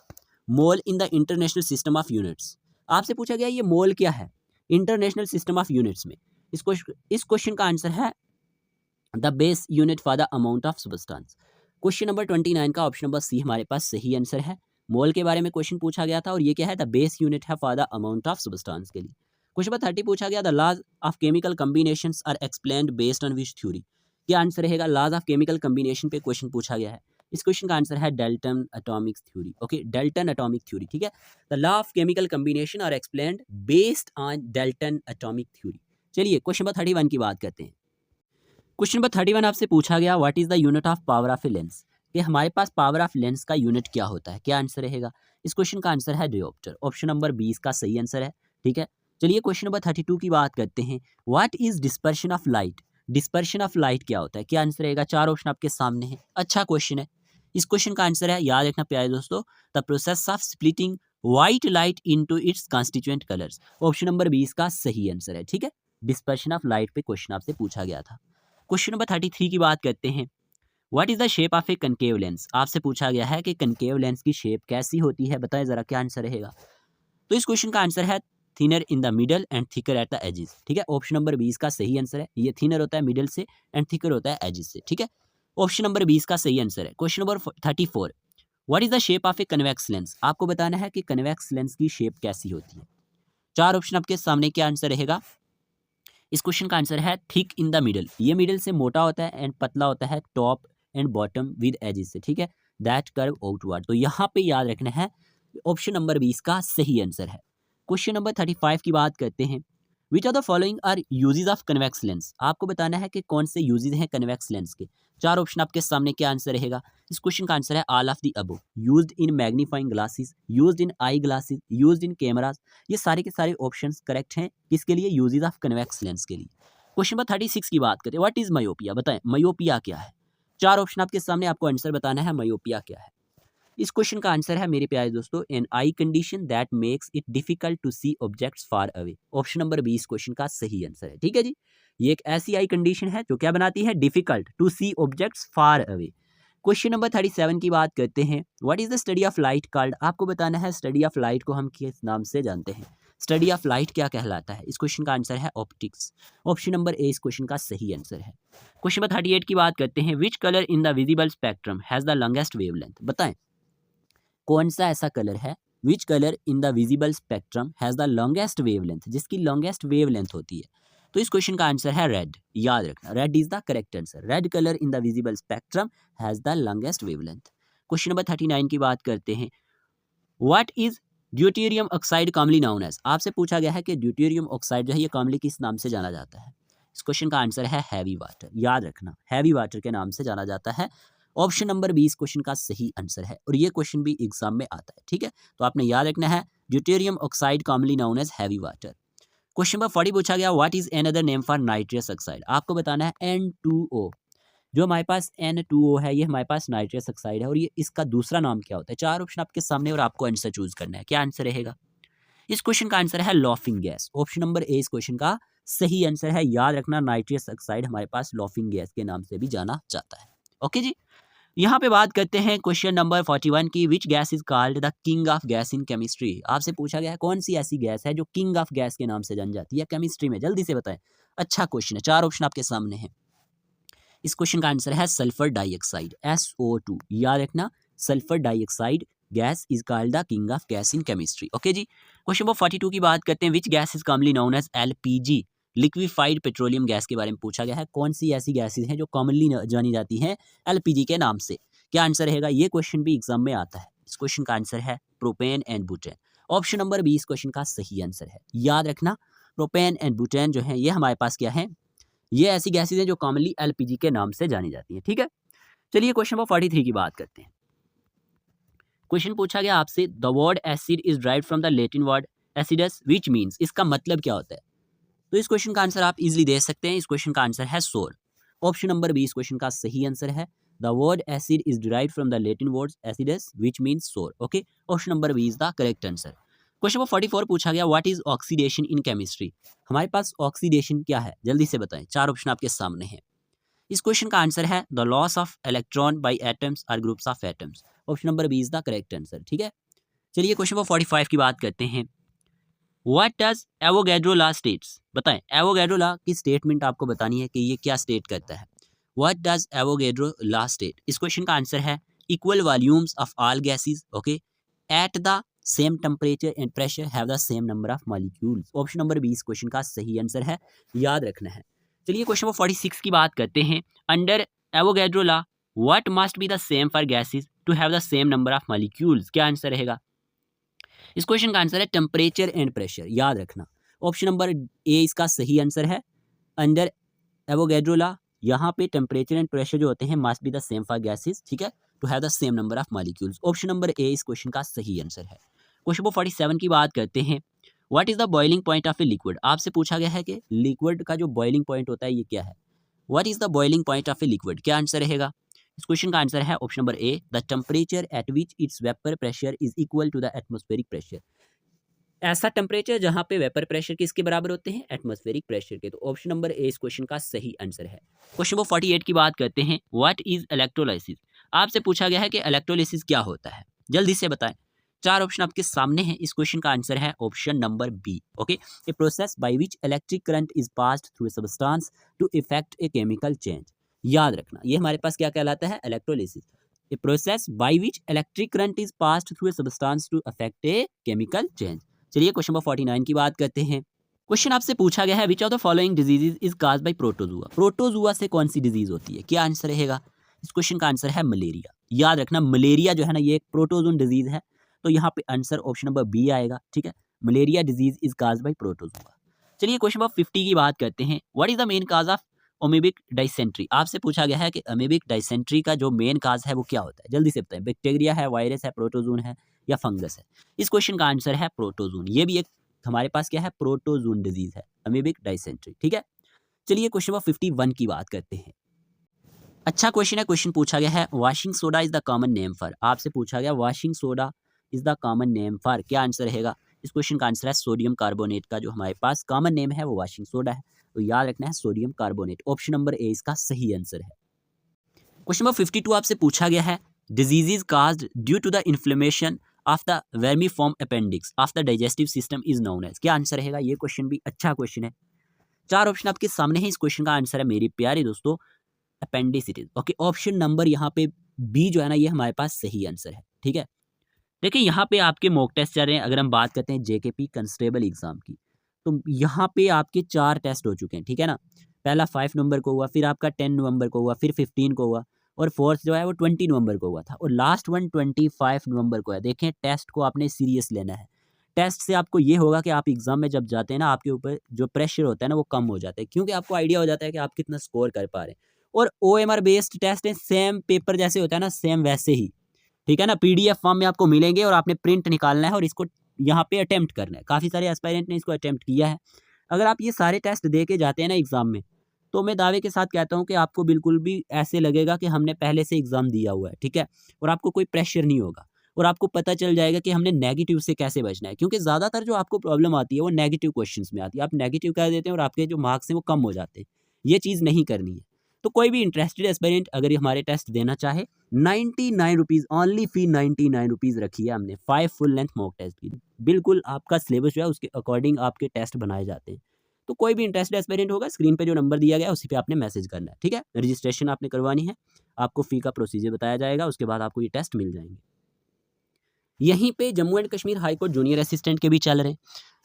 A: mole in the international system of units. आपसे पूछा गया ये मोल क्या है इंटरनेशनल सिस्टम ऑफ यूनिट्स में। इस क्वेश्चन का आंसर है the base unit for the amount of substance. Question number 29 का ऑप्शन नंबर सी हमारे पास सही आंसर है। मोल के बारे में क्वेश्चन पूछा गया था और ये क्या है, द बेस यूनिट है for the amount of substance के लिए। क्वेश्चन नंबर 30 पूछा गया the laws of chemical combinations are explained based on which theory. क्या आंसर रहेगा, लॉज ऑफ केमिकल कॉम्बिनेशन पे क्वेश्चन पूछा गया है। इस क्वेश्चन का आंसर है Dalton atomic theory, okay, Dalton atomic theory, ठीक है। The law of chemical combination are explained based on Dalton atomic theory. चलिए क्वेश्चन नंबर 31 की बात करते हैं। क्वेश्चन नंबर 31 आपसे पूछा गया what is the unit of power of a lens, कि हमारे पास पावर ऑफ लेंस का यूनिट क्या होता है, क्या आंसर रहेगा। इस क्वेश्चन का आंसर है डायोप्टर। ऑप्शन नंबर 20 का सही आंसर है, ठीक है। चलिए क्वेश्चन नंबर 32 की बात करते हैं what is dispersion of light. Dispersion of light क्या होता है, क्या आंसर रहेगा। चार ऑप्शन आपके सामने है, अच्छा क्वेश्चन है। इस क्वेश्चन का आंसर है, याद रखना प्यारे दोस्तों, the process of splitting white light into its constituent colours. Option number 20 का सही आंसर है, ठीक है। डिस्पर्शन ऑफ लाइट पे क्वेश्चन आपसे पूछा गया था। क्वेश्चन नंबर 33 की बात करते हैं what is the shape of A concave lens, आपसे पूछा गया है कि कनकेव लेंस की शेप कैसी होती है, बताएं जरा क्या आंसर रहेगा। तो इस क्वेश्चन का आंसर है thinner in the middle and thicker at the edges, ठीक है। ऑप्शन नंबर 20 का सही आंसर है, ये थिनर होता है मिडल से एंड थिकर होता है एजेस से, ठीक है। ऑप्शन नंबर 20 का सही आंसर है। Question number 34, what is the shape of a convex lens, आपको बताना है कि कन्वेक्स लेंस की शेप कैसी होती है। 4 ऑप्शन आपके सामने, क्या आंसर रहेगा। इस क्वेश्चन का आंसर है थिक इन द मिडल, ये मिडल से मोटा होता है एंड पतला होता है top and bottom with edges से, ठीक है। दैट कर्व आउटवर्ड, तो यहाँ पे याद रखना है ऑप्शन नंबर 20 का सही आंसर है। क्वेश्चन नंबर 35 की बात करते हैं। Which are the following are uses of convex lens, आपको बताना है कि कौन से यूजेस हैं कन्वेक्स लेंस के। 4 ऑप्शन आपके सामने, क्या आंसर रहेगा। इस क्वेश्चन का आंसर है all of the above, used in magnifying glasses, used in eye glasses, used in cameras. ये सारे के सारे ऑप्शंस करेक्ट हैं किसके लिए, यूजेस ऑफ कन्वेक्स लेंस के लिए। क्वेश्चन नंबर 36 की बात करें, व्हाट इज मायोपिया, बताएं मायोपिया क्या है। 4 ऑप्शन आपके सामने, आपको आंसर बताना है मायोपिया क्या है। इस क्वेश्चन का आंसर है मेरे प्यारे दोस्तों an eye condition that makes it difficult to see objects far away. Option number 20 question का सही आंसर है, ठीक है जी। ये एक ऐसी आई कंडीशन है जो क्या बनाती है, difficult to see objects far away. Question number 37 की बात करते हैं। What is the study of light called, आपको बताना है स्टडी ऑफ लाइट को हम किस नाम से जानते हैं। स्टडी ऑफ लाइट क्या कहलाता है। इस क्वेश्चन का आंसर है ऑप्टिक्स। ऑप्शन नंबर ए इस क्वेश्चन का सही आंसर है। क्वेश्चन नंबर 38 की बात करते हैं। Which colour in the visible spectrum has the longest wavelength, बताएं कौन सा ऐसा कलर है, which colour in the visible spectrum has the longest wavelength, जिसकी लॉन्गेस्ट वेवलेंथ होती है। तो इस क्वेश्चन का आंसर है रेड, याद रखना red is the correct answer. Red colour in the visible spectrum has the longest wavelength. Question number 39 की बात करते हैं। What is deuterium oxide commonly known as, आपसे पूछा गया है कि ड्यूटेरियम ऑक्साइड जो है ये कॉमनली किस नाम से जाना जाता है। इस क्वेश्चन का आंसर है हैवी वाटर, याद रखना हैवी वाटर के नाम से जाना जाता है। ऑप्शन नंबर 20 क्वेश्चन का सही आंसर है और ये क्वेश्चन भी एग्जाम में आता है, ठीक है। तो आपने याद रखना है deuterium oxide commonly known as heavy water. Question number 40 पूछा गया। What is another name for nitrous oxide, आपको बताना है N2O। जो हमारे पास N2O है ये हमारे पास नाइट्रस ऑक्साइड है और ये इसका दूसरा नाम क्या होता है। 4 ऑप्शन आपके सामने और आपको आंसर चूज करना है, क्या आंसर रहेगा। इस क्वेश्चन का आंसर है laughing gas. Option number A इस क्वेश्चन का सही आंसर है। याद रखना नाइट्रस ऑक्साइड हमारे पास लॉफिंग गैस के नाम से भी जाना जाता है। ओके जी, यहाँ पे बात करते हैं क्वेश्चन नंबर 41 की। विच gas is called the king of gas in chemistry, आपसे पूछा गया है कौन सी ऐसी गैस है जो किंग ऑफ गैस के नाम से जानी जाती है केमिस्ट्री में, जल्दी से बताएं। अच्छा क्वेश्चन है, 4 ऑप्शन आपके सामने हैं। इस क्वेश्चन का आंसर है सल्फर डाइऑक्साइड SO2, याद रखना sulphur dioxide gas is called the king of gas in chemistry. Okay जी, क्वेश्चन नंबर 42 की बात करते हैं। Which gas is commonly known as LPG, liquefied petroleum gas के बारे में पूछा गया है। कौन सी ऐसी गैसेज हैं जो कॉमनली जानी जाती हैं LPG के नाम से, क्या आंसर रहेगा। ये क्वेश्चन भी एग्जाम में आता है। इस क्वेश्चन का आंसर है propane and butane. Option number 20 question का सही आंसर है। याद रखना प्रोपेन एंड बुटेन जो है ये हमारे पास क्या है, ये ऐसी गैसेज हैं जो कॉमनली LPG के नाम से जानी जाती हैं, ठीक है। चलिए क्वेश्चन नंबर 43 की बात करते हैं। क्वेश्चन पूछा गया आपसे the word acid is derived from the Latin word acidus which means, इसका मतलब क्या होता है। तो इस क्वेश्चन का आंसर आप इजीली दे सकते हैं। इस क्वेश्चन का आंसर है सोर। ऑप्शन नंबर 20 क्वेश्चन का सही आंसर है। The word acid is derived from the Latin word acidus which means sour. Okay, option number 20 the correct answer. Question number 44 पूछा गया what is oxidation in chemistry, हमारे पास oxidation क्या है, जल्दी से बताएं। 4 ऑप्शन आपके सामने हैं। इस क्वेश्चन का आंसर है the loss of electron by atoms और groups of atoms. Option number 20 the correct answer, ठीक है। चलिए क्वेश्चन नंबर 45 की बात करते हैं। What does Avogadro law states, बताएं एवोगैड्रो लॉ की स्टेटमेंट आपको बतानी है कि ये क्या स्टेट करता है। What does Avogadro law state, इस क्वेश्चन का आंसर है equal volumes of all gases okay at the same temperature and pressure have the same number of molecules. Option number 20 question का सही आंसर है, याद रखना है। चलिए क्वेश्चन नंबर 46 की बात करते हैं। Under Avogadro law what must be the same for gases to have the same number of molecules, क्या आंसर रहेगा। इस क्वेश्चन का आंसर है टेम्परेचर एंड प्रेशर, याद रखना। ऑप्शन नंबर ए इसका सही आंसर है। अंडर एवोगैड्रो लॉ यहाँ पे टेम्परेचर एंड प्रेशर जो होते हैं must be the same for gases, ठीक है, to have the same number of molecules. Option number A इस क्वेश्चन का सही आंसर है। क्वेश्चन नंबर 47 की बात करते हैं। What is the boiling point of a liquid, आपसे पूछा गया है कि लिक्विड का जो बॉइलिंग पॉइंट होता है ये क्या है। What is the boiling point of a liquid, क्या आंसर रहेगा। इस क्वेश्चन का आंसर है option number A the temperature at which its vapour pressure is equal to the atmospheric pressure. ऐसा टेम्परेचर जहां पे वेपर प्रेशर किसके बराबर होते हैं, एटमॉस्फेरिक प्रेशर के। तो ऑप्शन नंबर ए इस क्वेश्चन का सही आंसर है। क्वेश्चन नंबर 48 की बात करते हैं। What is electrolysis? आपसे पूछा गया है कि इलेक्ट्रोलाइसिस क्या होता है, जल्दी से बताएं। 4 ऑप्शन आपके सामने हैं। इस क्वेश्चन का आंसर है option number B. Okay, a process by which electric current is passed through a substance to effect a chemical change. याद रखना ये हमारे पास क्या कहलाता है, electrolysis. A process by which electric current is passed through a substance to effect a chemical change. चलिए question number 49 की बात करते हैं। क्वेश्चन आपसे पूछा गया है, which of the following diseases is caused by protozoa. Protozoa से कौन सी डिजीज होती है, क्या आंसर रहेगा? इस क्वेश्चन का आंसर है मलेरिया। याद रखना मलेरिया जो है ना, ये एक प्रोटोजोन डिजीज है, तो यहाँ पे आंसर ऑप्शन नंबर बी आएगा। ठीक है, malaria disease is caused by protozoa. चलिए क्वेश्चन नंबर 50 की बात करते हैं। What is the main cause of amoebic dysentery? आपसे पूछा गया है कि अमीबिक डाइसेंट्री का जो मेन काज है वो क्या होता है, जल्दी से बताएं। बैक्टीरिया है, वायरस है, प्रोटोजोन है या फंगस है? इस क्वेश्चन का आंसर है प्रोटोजोन। ये भी एक हमारे पास क्या है, प्रोटोजोन डिजीज है, अमीबिक डाइसेंट्री। ठीक है, चलिए क्वेश्चन नंबर 51 की बात करते हैं। अच्छा क्वेश्चन है, क्वेश्चन पूछा गया है, washing soda is the common name for. आपसे पूछा गया washing soda is the common name for, क्या आंसर रहेगा? इस क्वेश्चन का आंसर है सोडियम कार्बोनेट का जो हमारे पास कॉमन नेम है वो वॉशिंग सोडा है, तो याद रखना है sodium carbonate. Option number A इसका सही आंसर है। क्वेश्चन नंबर 52 आपसे पूछा गया है, diseases caused due to the inflammation of the vermiform appendix of the digestive system is known as. क्या आंसर रहेगा? ये क्वेश्चन भी अच्छा क्वेश्चन है। 4 ऑप्शन आपके सामने है। इस क्वेश्चन का आंसर है मेरे प्यारे दोस्तों अपेंडिसिटिस। ओके, ऑप्शन नंबर यहाँ पे बी जो है ना, ये हमारे पास सही आंसर है। ठीक है, देखिए यहाँ पे आपके मॉक टेस्ट चल रहे हैं। अगर हम बात करते हैं जेकेपी कांस्टेबल एग्जाम की, तो यहाँ पे आपके 4 टेस्ट हो चुके हैं। ठीक है ना, पहला 5 नवंबर को हुआ, फिर आपका 10 नवंबर को हुआ, फिर 15 को हुआ, और फोर्थ जो है वो 20 नवंबर को हुआ था, और लास्ट वन 25 नवंबर को है। देखें, टेस्ट को आपने सीरियस लेना है। टेस्ट से आपको ये होगा कि आप एग्जाम में जब जाते हैं ना, आपके ऊपर जो प्रेशर होता है ना वो कम हो जाता है, क्योंकि आपको आइडिया हो जाता है कि आप कितना स्कोर कर पा रहे हैं। और OMR बेस्ड टेस्ट है, सेम पेपर जैसे होता है ना, सेम वैसे ही। ठीक है ना, PDF फॉर्म में आपको मिलेंगे और आपने प्रिंट निकालना है और इसको यहाँ पे अटेम्प्ट करना है। काफ़ी सारे एस्पायरेंट ने इसको अटेम्प्ट किया है। अगर आप ये सारे टेस्ट दे के जाते हैं ना एग्जाम में, तो मैं दावे के साथ कहता हूँ कि आपको बिल्कुल भी ऐसे लगेगा कि हमने पहले से एग्जाम दिया हुआ है। ठीक है, और आपको कोई प्रेशर नहीं होगा, और आपको पता चल जाएगा कि हमने नेगेटिव से कैसे बचना है, क्योंकि ज़्यादातर जो आपको प्रॉब्लम आती है वो नेगेटिव क्वेश्चंस में आती है। आप नेगेटिव कर देते हैं और आपके जो मार्क्स हैं वो कम हो जाते हैं। ये चीज़ नहीं करनी है। तो कोई भी इंटरेस्टेड एस्पिरेंट अगर ये हमारे टेस्ट देना चाहे, 99 रुपीज़ ओनली फी 99 रुपीज़ रखी है हमने 5 फुल लेंथ मॉक टेस्ट की। बिल्कुल आपका सिलेबस जो है उसके अकॉर्डिंग आपके टेस्ट बनाए जाते हैं। तो कोई भी इंटरेस्टेड एस्पिरेंट होगा, स्क्रीन पे जो नंबर दिया गया है उसी पे आपने मैसेज करना है। ठीक है, रजिस्ट्रेशन आपने करवानी है, आपको फ़ी का प्रोसीजर बताया जाएगा, उसके बाद आपको ये टेस्ट मिल जाएंगे। यहीं पे Jammu and Kashmir high court junior assistant के भी चल रहे हैं।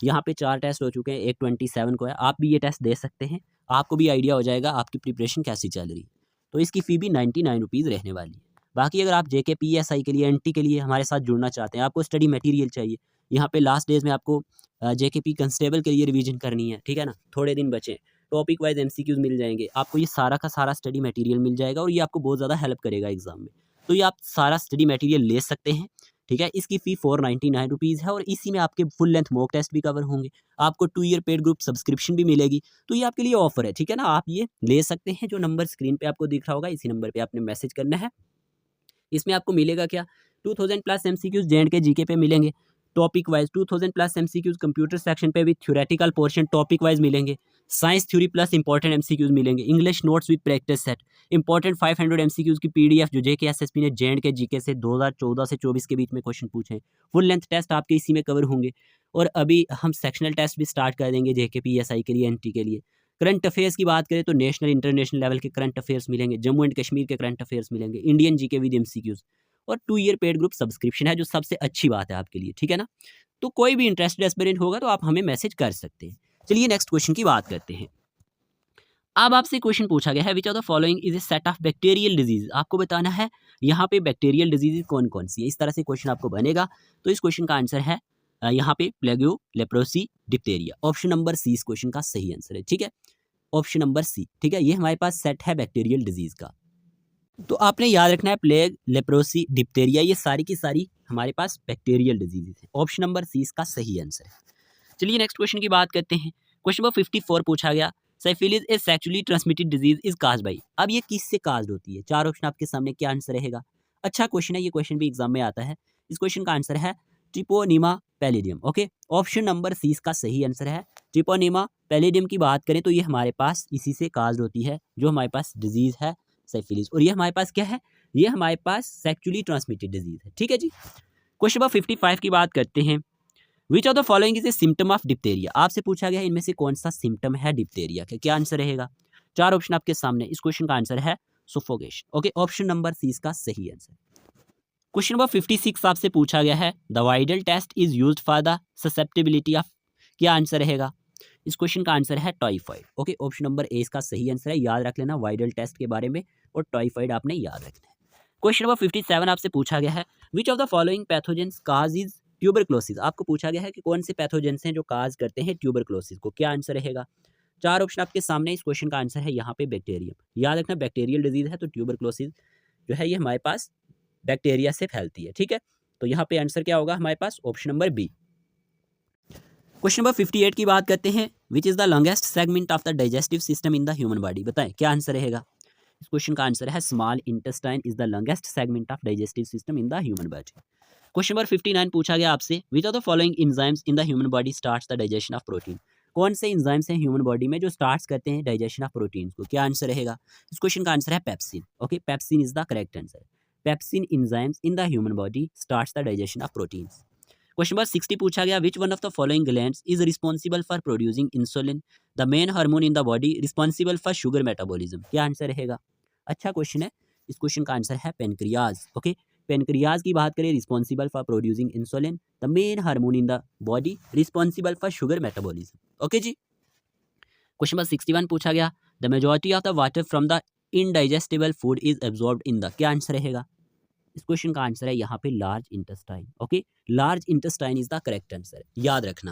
A: यहाँ पे 4 टेस्ट हो चुके हैं, एक 27 को है। आप भी ये टेस्ट दे सकते हैं, आपको भी आइडिया हो जाएगा आपकी प्रिपरेशन कैसी चल रही है। तो इसकी फ़ी भी 99 रुपीज़ रहने वाली है। बाकी अगर आप JK PSI के लिए, NT के लिए हमारे साथ जुड़ना चाहते हैं, आपको स्टडी मटेरियल चाहिए, यहाँ पे लास्ट डेज में आपको JKP कांस्टेबल के लिए रिवीजन करनी है। ठीक है ना, थोड़े दिन बचे, टॉपिक वाइज MCQs मिल जाएंगे आपको, ये सारा का सारा स्टडी मटेरियल मिल जाएगा और ये आपको बहुत ज़्यादा हेल्प करेगा एग्जाम में। तो ये आप सारा स्टडी मटेरियल ले सकते हैं। ठीक है, इसकी फ़ी 499 रुपीज़ है और इसी में आपके फुल लेंथ मॉक टेस्ट भी कवर होंगे। आपको 2 ईयर पेड ग्रुप सब्सक्रिप्शन भी मिलेगी। तो ये आपके लिए ऑफर है। ठीक है ना, आप ये ले सकते हैं। जो नंबर स्क्रीन पे आपको दिख रहा होगा, इसी नंबर पे आपने मैसेज करना है। इसमें आपको मिलेगा क्या, 2000 प्लस MCQs J&K GK पे मिलेंगे topic wise, 2000 plus MCQs computer section पे भी थ्योरेटिकल पोर्शन टॉपिक वाइज मिलेंगे, science theory plus important MCQs मिलेंगे, English notes with practice set, important 500 MCQs की PDF जो JK SSP ने J&K GK से 2014 से 24 के बीच में क्वेश्चन पूछे हैं। फुल लेंथ टेस्ट आपके इसी में कवर होंगे। और अभी हम सेक्शनल टेस्ट भी स्टार्ट कर देंगे JK PSI के लिए, NT के लिए। करंट अफेयर्स की बात करें तो नेशनल इंटरनेशनल लेवल के करंट अफेयर्स मिलेंगे, जम्मू एंड कश्मीर के करंट अफेयर्स मिलेंगे, इंडियन GK विद MCQs, और 2 ईयर पेड ग्रुप सब्सक्रिप्शन है जो सबसे अच्छी बात है आपके लिए। ठीक है ना, तो कोई भी इंटरेस्टेड एस्पिरेंट होगा तो आप हमें मैसेज कर सकते हैं। चलिए नेक्स्ट क्वेश्चन की बात करते हैं। अब आपसे क्वेश्चन पूछा गया है, which of the following is A set of bacterial disease. आपको बताना है यहाँ पे बैक्टीरियल डिजीज कौन कौन सी है। इस तरह से क्वेश्चन आपको बनेगा। तो इस क्वेश्चन का आंसर है यहाँ पे plague, leprosy, diphtheria. Option number C इस क्वेश्चन का सही आंसर है। ठीक है, ऑप्शन नंबर सी। ठीक है, ये हमारे पास सेट है बैक्टीरियल डिजीज का। तो आपने याद रखना है प्लेग, लेप्रोसी, डिप्टेरिया, ये सारी की सारी हमारे पास बैक्टीरियल डिजीजेज हैं। ऑप्शन नंबर सी इसका सही आंसर है। चलिए नेक्स्ट क्वेश्चन की बात करते हैं। क्वेश्चन नंबर 54 पूछा गया, syphilis is sexually transmitted disease is caused by. अब ये किससे काज्ड होती है? 4 ऑप्शन आपके सामने, क्या आंसर रहेगा? अच्छा क्वेश्चन है, ये क्वेश्चन भी एग्जाम में आता है। इस क्वेश्चन का आंसर है Treponema pallidum. Okay, option number C इसका सही आंसर है। ट्रिपोनिमा पैलिडियम की बात करें तो ये हमारे पास इसी से काज होती है, जो हमारे पास डिजीज है सिफिलिस, और ये हमारे पास क्या है, ये हमारे पास सेक्चुअली ट्रांसमिटेड डिजीज है। ठीक है जी। क्वेश्चन नंबर 55 की बात करते हैं। Which of the following is A symptom of diphtheria. आपसे पूछा गया है इनमें से कौन सा सिम्टम है डिप्थेरिया का, क्या आंसर रहेगा। 4 ऑप्शन आपके सामने, इस क्वेश्चन का आंसर है suffocation. Okay, option number C इसका सही आंसर। क्वेश्चन नंबर 56 आपसे पूछा गया है the Widal test is used for the susceptibility of, क्या आंसर रहेगा। इस क्वेश्चन का आंसर है typhoid. Okay, option number A इसका सही आंसर है। याद रख लेना वाइडल टेस्ट के बारे में, और टाइफाइड आपने याद रखना है। क्वेश्चन नंबर 57 आपसे पूछा गया है which of the following pathogens cause is tuberculosis. आपको पूछा गया है कि कौन से पैथोजेंस हैं जो काज करते हैं ट्यूबरक्लोसिस को, क्या आंसर रहेगा। 4 ऑप्शन आपके सामने, इस क्वेश्चन का आंसर है यहाँ पे बैक्टीरियम। याद रखना बैक्टीरियल डिजीज है, तो ट्यूबरक्लोसिस जो है ये हमारे पास बैक्टीरिया से फैलती है। ठीक है, तो यहाँ पे आंसर क्या होगा हमारे पास, option number B. Question number 58 की बात करते हैं which is the longest segment of the digestive system in the human body. बताएं क्या आंसर रहेगा। इस क्वेश्चन का आंसर है small intestine is the longest segment of digestive system in the human body. Question number 59 पूछा गया आपसे which of the following enzymes in the human body starts the digestion of protein. कौन से enzymes हैं human body में जो starts करते हैं डाइजेशन ऑफ प्रोटीन को, क्या आंसर रहेगा। इस क्वेश्चन का आंसर है pepsin. Okay, pepsin is the correct answer. Pepsin enzymes in the human body starts the digestion of proteins. Question number 60 पूछा गया which one of the following glands is responsible for producing insulin, the main hormone in the body responsible for sugar metabolism, क्या answer रहेगा। अच्छा question है, इस question का answer है pancreas. Okay, pancreas की बात करें responsible for producing insulin, the main hormone in the body responsible for sugar metabolism. Okay जी। क्वेश्चन नंबर 61 पूछा गया the majority of the water from the indigestible food is absorbed in the, क्या answer रहेगा। इस question का answer है यहाँ पे large intestine. Okay, large intestine is the correct answer, याद रखना।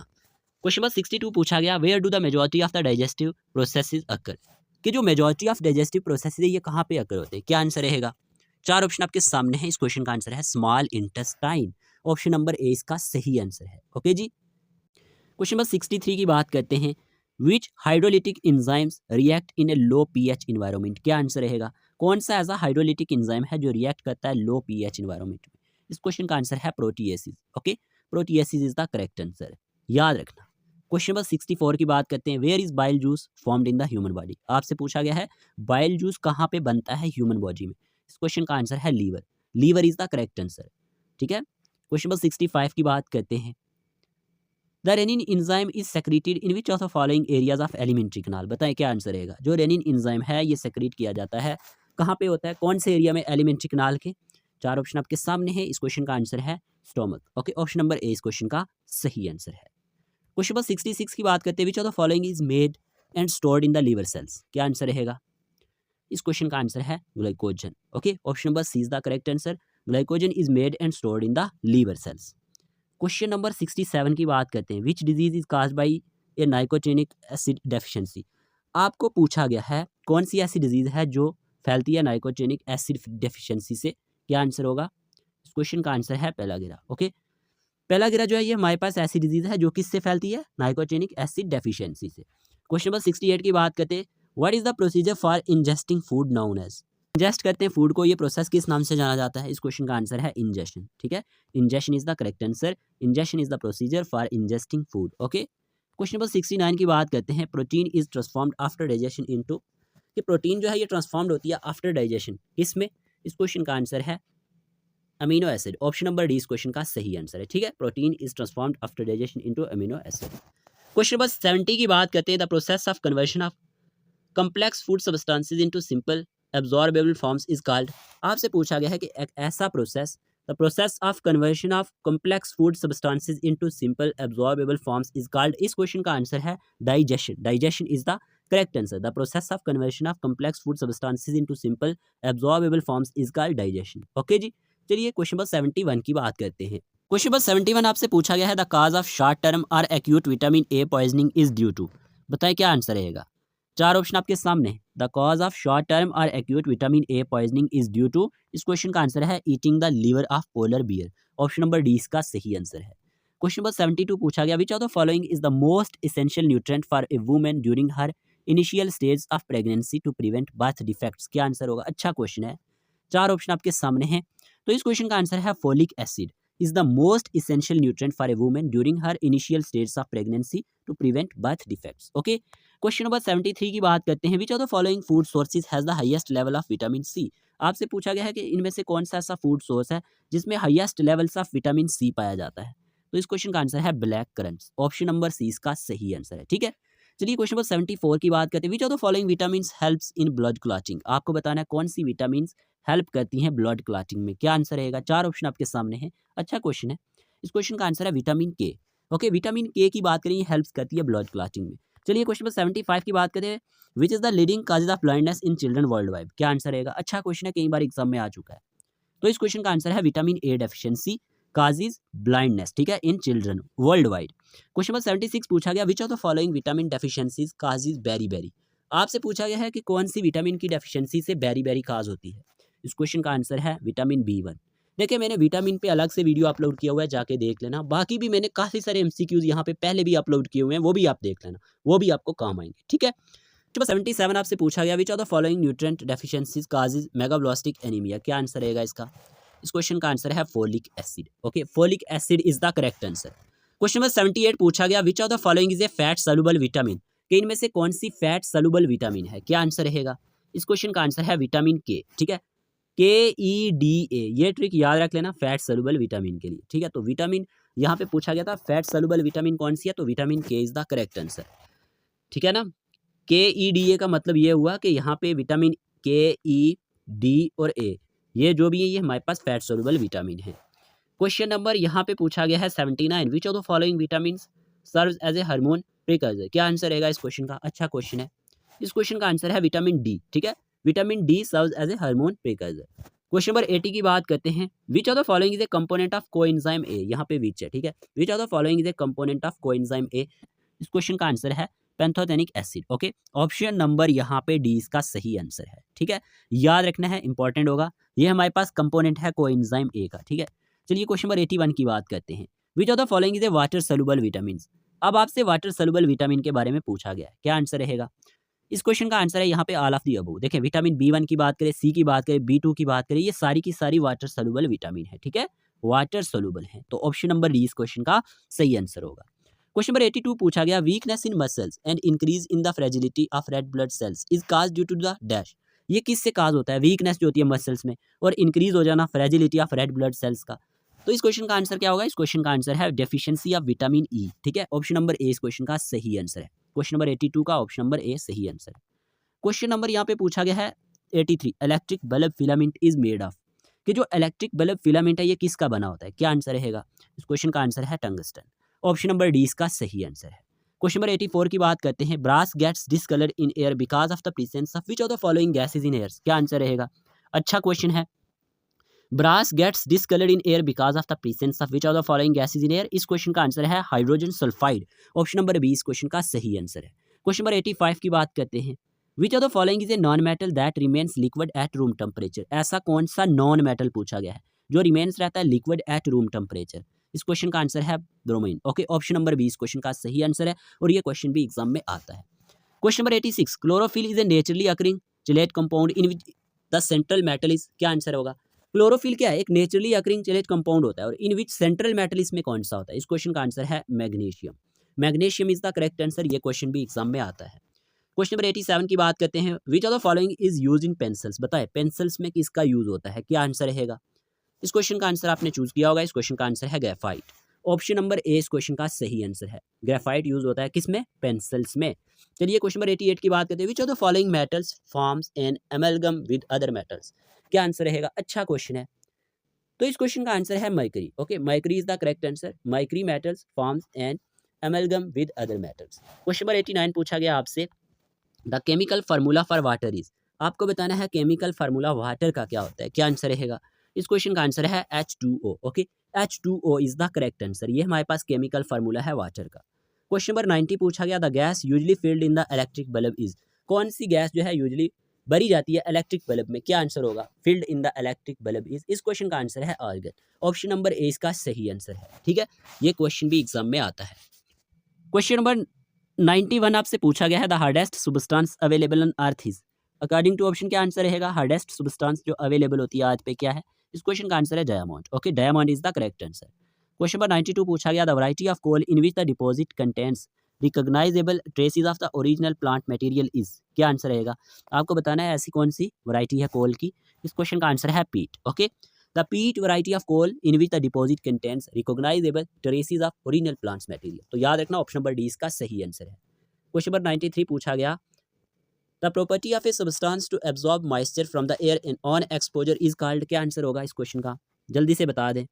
A: क्वेश्चन नंबर 62 पूछा गया where do the majority of the digestive processes अकर, कि जो मेजॉरिटी ऑफ डाइजेस्टिव प्रोसेसेस है ये कहाँ पे अकर होते हैं, क्या आंसर रहेगा। 4 ऑप्शन आपके सामने है, इस क्वेश्चन का आंसर है small intestine. Option number A इसका सही आंसर है। ओके जी। क्वेश्चन नंबर 63 की बात करते हैं which hydrolytic enzymes react in a low pH environment, क्या आंसर रहेगा। कौन सा ऐसा हाइड्रोलिटिक एंजाइम है जो रिएक्ट करता है लो पीएच एनवायरनमेंट में। इस क्वेश्चन का आंसर है protease. Okay, protease is the correct answer, याद रखना। क्वेश्चन नंबर 64 की बात करते हैं where is bile juice formed in the human body. आपसे पूछा गया है बाइल जूस कहाँ पे बनता है ह्यूमन बॉडी में। इस क्वेश्चन का आंसर है liver. Liver is the correct answer. ठीक है, क्वेश्चन नंबर 65 की बात करते हैं the rennin enzyme is secreted in which of the following areas of alimentary canal. बताएं क्या आंसर रहेगा। जो रेनिन एंजाइम है ये सेक्रेट किया जाता है कहाँ पे होता है, कौन से एरिया में, एलिमेंट्री कैनाल के। 4 ऑप्शन आपके सामने है, इस क्वेश्चन का आंसर है stomach. Okay, option number A इस क्वेश्चन का सही आंसर है। क्वेश्चन नंबर 66 की बात करते हैं which of the following is made and stored in the liver cells, क्या आंसर रहेगा। इस क्वेश्चन का आंसर है glycogen. Okay, option number C is the correct answer. Glycogen is made and stored in the liver cells. Question number 67 की बात करते हैं which disease is caused by a nicotinic acid deficiency. आपको पूछा गया है कौन सी ऐसी डिजीज है जो फैलती है नाइकोटिनिक एसिड डेफिशिएंसी से, क्या आंसर होगा। इस क्वेश्चन का आंसर है पेलागिरा। ओके, पेलागिरा जो है ये हमारे पास ऐसी डिजीज है जो किससे फैलती है, नाइकोटिनिक एसिड डेफिशिएंसी से। क्वेश्चन नंबर 68 की बात करते हैं what is the procedure for ingesting food known as. Ingest करते हैं फूड को, ये प्रोसेस किस नाम से जाना जाता है। इस क्वेश्चन का आंसर है इंजेशन। ठीक है, ingestion is the correct answer. Ingestion is the procedure for ingesting food. Okay, question number 69 की बात करते हैं protein is transformed after digestion into, कि प्रोटीन जो है ये ट्रांसफॉर्म्ड होती है आफ्टर डाइजेशन किसमें। इस क्वेश्चन का आंसर है amino acid. Option number D इस क्वेश्चन का सही आंसर है। ठीक है, protein is transformed after digestion into amino acid. Question number 70 की बात करते हैं the process of conversion of complex food substances into simple absorbable forms is called. आपसे पूछा गया है कि एक ऐसा process, the process of conversion of complex food substances into simple absorbable forms is called. इस क्वेश्चन का आंसर है digestion. Digestion is the correct answer. The process of conversion of complex food substances into simple absorbable forms is called digestion. Okay जी, चलिए question number 71 की बात करते हैं। Question number 71 आपसे पूछा गया है the cause of short term और acute vitamin A poisoning is due to. बताएं क्या आंसर रहेगा। 4 ऑप्शन आपके सामने। The cause of short term और acute vitamin A poisoning is due to, इस क्वेश्चन का आंसर है eating the liver of polar bear. Option number D इसका सही आंसर है। क्वेश्चन नंबर 72 पूछा गया which of the following is the most essential nutrient for a woman during her initial stage of pregnancy to prevent birth defects, क्या answer होगा। अच्छा question है, 4 option आपके सामने हैं, तो इस क्वेश्चन का आंसर है folic acid. is the most essential nutrient for a woman during her initial stages of pregnancy to prevent birth defects. Okay. Question number 73 की बात करते हैं. Which of the following food sources has the highest level of vitamin C. आपसे पूछा गया है कि इनमें से कौन सा ऐसा फूड सोर्स है जिसमें highest levels of vitamin C पाया जाता है. तो इस क्वेश्चन का आंसर है black currants. Option number C इसका सही आंसर है. ठीक है. चलिए क्वेश्चन नंबर 74 की बात करते हैं. Which of the following vitamins helps in blood clotting. आपको बताना है कौन सी विटामिन हेल्प करती हैं ब्लड क्लॉटिंग में. क्या आंसर रहेगा. 4 ऑप्शन आपके सामने है. अच्छा क्वेश्चन है. इस क्वेश्चन का आंसर है विटामिन के. ओके. विटामिन के की बात करें, ये हेल्प करती है ब्लड क्लॉटिंग में. चलिए क्वेश्चन नंबर 75 की बात करें. विच is the leading causes of blindness in children world wide. क्या आंसर रहेगा. अच्छा क्वेश्चन है, कई बार एग्जाम में आ चुका है. तो इस क्वेश्चन का आंसर है vitamin A deficiency causes blindness. ठीक है, in children worldwide. Question number 76 पूछा गया. Which of the following vitamin deficiencies causes beriberi. आपसे पूछा गया है कि कौन सी विटामिन की डेफिशिएंसी से बेरी काज होती है. इस क्वेश्चन का आंसर है विटामिन B1. देखिए मैंने विटामिन पे अलग से वीडियो अपलोड किया हुआ है, जाके देख लेना. बाकी भी मैंने काफ़ी सारे MCQs यहाँ पे पहले भी अपलोड किए हुए हैं, वो भी आप देख लेना, वो भी आपको काम आएंगे. ठीक है. नंबर 77 आपसे पूछा गया. Which of the following nutrient deficiencies causes मेगाब्लास्टिक anaemia. क्या आंसर रहेगा इसका. इस क्वेश्चन का आंसर है folic acid. Okay, folic acid is the correct answer. Question number 78 पूछा गया. Which of the following is A fat soluble vitamin. कि इनमें से कौन सी फैट सॉल्युबल विटामिन है. क्या आंसर रहेगा. इस क्वेश्चन का आंसर है विटामिन के. ठीक है, KEDA. ये ट्रिक याद रख लेना फैट सॉल्युबल विटामिन के लिए. ठीक है, तो विटामिन यहाँ पे पूछा गया था फैट सॉल्युबल विटामिन कौन सी है, तो विटामिन के इज द करेक्ट आंसर. ठीक है ना. KEDA का मतलब ये हुआ कि यहाँ पे विटामिन KED और A ये जो भी है ये हमारे पास फैट सॉल्युबल विटामिन है. क्वेश्चन नंबर यहाँ पे पूछा गया है 79. Which of the following vitamin serves as a hormone precursor. क्या आंसर रहेगा इस क्वेश्चन का. अच्छा क्वेश्चन है. इस क्वेश्चन का आंसर है विटामिन डी. ठीक है, vitamin D serves as a hormone precursor. Question number 80 की बात करते हैं. Which of the following is a component of coenzyme A. यहाँ पे विच है. ठीक है, which of the following is a component of coenzyme A. इस क्वेश्चन का आंसर है pantothenic acid. Okay, option number यहाँ पे डी इसका सही आंसर है. ठीक है, याद रखना है, इंपॉर्टेंट होगा. ये हमारे पास कंपोनेंट है कोएंजाइम ए का. ठीक है. चलिए क्वेश्चन नंबर 81 की बात करते हैं. Which of the following is A water soluble vitamin. अब आपसे वाटर सॉल्युबल विटामिन के बारे में पूछा गया है. क्या आंसर रहेगा. इस क्वेश्चन का आंसर है यहाँ पे ऑल ऑफ दी अबव. देखिए विटामिन B1 की बात करें, सी की बात करें, B2 की बात करें, ये सारी की सारी वाटर सॉल्युबल विटामिन है. ठीक है, वाटर सॉल्युबल है. तो ऑप्शन नंबर डी इस क्वेश्चन का सही आंसर होगा. क्वेश्चन नंबर 82 पूछा गया. Weakness in muscles and increase in the fragility of red blood cells is cause due to the dash. ये किससे काज होता है. वीकनेस जो होती है मसल्स में और इंक्रीज हो जाना fragility of red blood sales का. तो इस क्वेश्चन का आंसर क्या होगा. इस क्वेश्चन का आंसर है डेफिशिएंसी ऑफ विटामिन ई. ठीक है, ऑप्शन नंबर ए इस क्वेश्चन का सही आंसर है. क्वेश्चन नंबर 82 का ऑप्शन नंबर ए सही आंसर है. क्वेश्चन नंबर यहाँ पे पूछा गया है 83. Electric bulb filament is made of. कि जो इलेक्ट्रिक बल्ब फिलामेंट है ये किसका बना होता है. क्या आंसर रहेगा. इस क्वेश्चन का आंसर है टंगस्टन. ऑप्शन नंबर डी इसका सही आंसर है. क्वेश्चन नंबर 84 की बात करते हैं. Brass gets discoloured in air because of the presence of which of the following gases in air. क्या आंसर रहेगा. अच्छा क्वेश्चन है. Brass gets discoloured in air because of the presence of which of the following gases in air. इस question का answer है hydrogen sulphide. Option number B इस question का सही आंसर है. क्वेश्चन नंबर 85 की बात करते हैं. Which of the following is a non metal that remains liquid at room temperature. ऐसा कौन सा नॉन मेटल पूछा गया है जो रिमेन्स रहता है लिक्विड एट रूम टेम्परेचर. इस क्वेश्चन का आंसर है bromine. Okay, option number B इस क्वेश्चन का सही आंसर है और ये क्वेश्चन भी एग्जाम में आता है. Question number 86. Chlorophyll is a naturally occurring chelate compound in which the central metal is. क्या आंसर होगा. क्लोरोफिल क्या है. एक नेचुरली अकरिंग चिलेट कंपाउंड होता है और इन विच सेंट्रल मेटल इसमें कौन सा होता है. इस क्वेश्चन का आंसर है magnesium. Magnesium is the correct answer. ये क्वेश्चन भी एग्जाम में आता है. क्वेश्चन नंबर 87 की बात करते हैं. Which of the following is use in pencils. बताए पेंसिल्स में किसका यूज होता है. क्या आंसर रहेगा. इस क्वेश्चन का आंसर आपने चूज किया होगा. इस क्वेश्चन का आंसर है ग्रेफाइट. ऑप्शन नंबर ए इस क्वेश्चन का सही आंसर है. ग्रेफाइट यूज होता है किसमें. पेंसिल्स में. चलिए क्वेश्चन नंबर 88 की बात करते हैं. Which of the following metals forms an amalgam with other metals. क्या आंसर रहेगा. अच्छा क्वेश्चन है. तो इस क्वेश्चन का आंसर है mercury. Okay, mercury is the correct answer. Mercury metals forms an amalgam with other metals. Question number 89 पूछा गया आपसे. The chemical formula for water is. आपको बताना है केमिकल फार्मूला वाटर का क्या होता है. क्या आंसर रहेगा. इस क्वेश्चन का आंसर है H2O. Okay, H2O is the correct answer. ये हमारे पास केमिकल फार्मूला है वाटर का. क्वेश्चन नंबर 90 पूछा गया. The gas usually filled in the electric bulb is. कौन सी गैस जो है यूजली भरी जाती है इलेक्ट्रिक बल्ब में. क्या आंसर होगा. Filled in the electric bulb is. इस क्वेश्चन का आंसर है आर्गन. ऑप्शन नंबर ए इसका सही आंसर है. ठीक है, ये क्वेश्चन भी एग्जाम में आता है. क्वेश्चन नंबर 91 आपसे पूछा गया है. The hardest substance available on earth is. According to option क्या आंसर रहेगा. हार्डेस्ट सब्सटेंस जो अवेलेबल होती है अर्थ पे क्या है. इस क्वेश्चन का आंसर है diamond. Okay, diamond is the correct answer. Question number 92 पूछा गया, the variety of coal in which the deposit contents recognisable traces of the original plant material is. क्या आंसर रहेगा? आपको बताना है ऐसी कौन सी वैरायटी है कोल की। इस क्वेश्चन का आंसर है peat. Okay, the peat variety of coal in which the deposit contents recognisable traces of original plants material. तो याद रखना ऑप्शन नंबर डी इसका सही आंसर है। क्वेश्चन नंबर 93 पूछा गया, the property of a substance to absorb moisture from the air in on exposure is called. क्या answer होगा इस क्वेश्चन का? जल्दी से बता दें।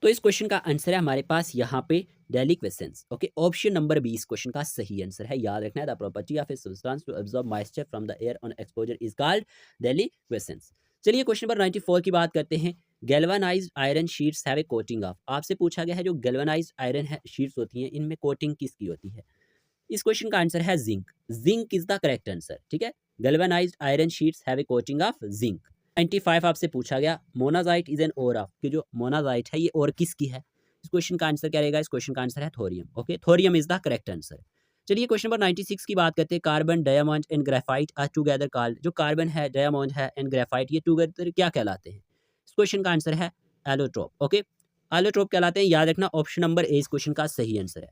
A: तो इस क्वेश्चन का आंसर है हमारे पास यहाँ पे deliquescence. Okay, option number B इस क्वेश्चन का सही आंसर है। याद रखना है, the property of a substance to absorb moisture from the air on exposure is called deliquescence. चलिए क्वेश्चन नंबर 94 की बात करते हैं। Galvanised iron sheets have a coating of. आपसे पूछा गया है जो गैल्वेनाइज्ड आयरन है शीट्स होती हैं, इनमें कोटिंग किसकी होती है? इस क्वेश्चन का आंसर है zinc. Zinc is the correct answer. ठीक है, galvanised iron sheets have a coating of zinc. 95 आपसे पूछा गया, monazite is an ore of, कि जो मोनाजाइट है ये और किसकी है? इस क्वेश्चन का आंसर क्या रहेगा? इस क्वेश्चन का आंसर है thorium. Okay, thorium is the correct answer. चलिए क्वेश्चन नंबर 96 की बात करते हैं। Carbon, diamond and graphite are together called. जो कार्बन है, डायमंड है एंड ग्रेफाइट, ये टुगेदर क्या कहलाते हैं? इस क्वेश्चन का आंसर है एलोट्रोप। ओके, एलोट्रोप कहलाते हैं। याद रखना ऑप्शन नंबर ए इस क्वेश्चन का सही आंसर है।